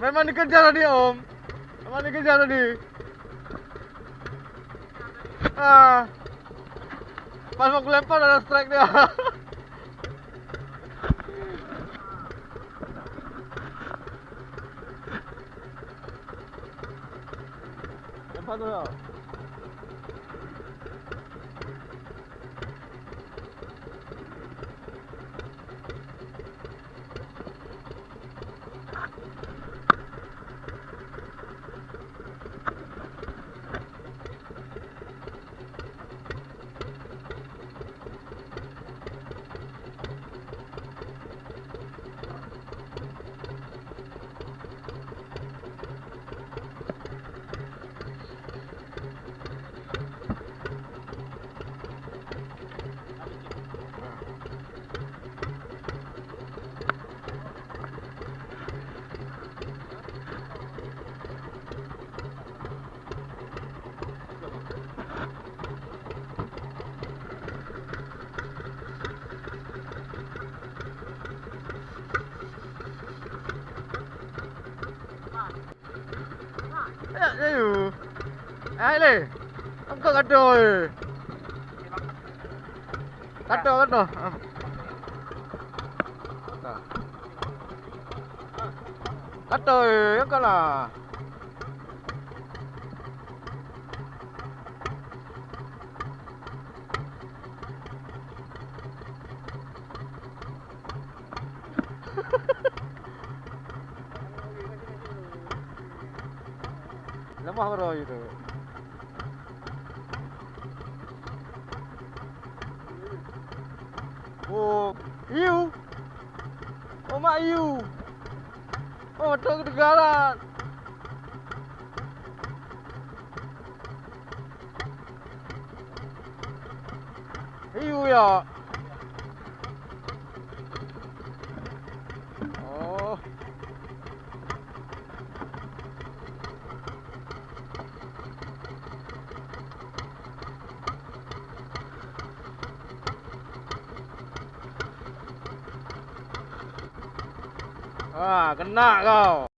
Memang dikejar tadi Om. Memang dikejar tadi. Ah. Pas mau lempar ada strike dia. Lempar tu tau. Ayo. Aile. Angkat kado. Kado. Kado, angkat lah. Lemah bro itu. Oh, iu. Oh, mak iu. Oh, betul kedengaran. Iu ya. Oh. Wah, kena kau.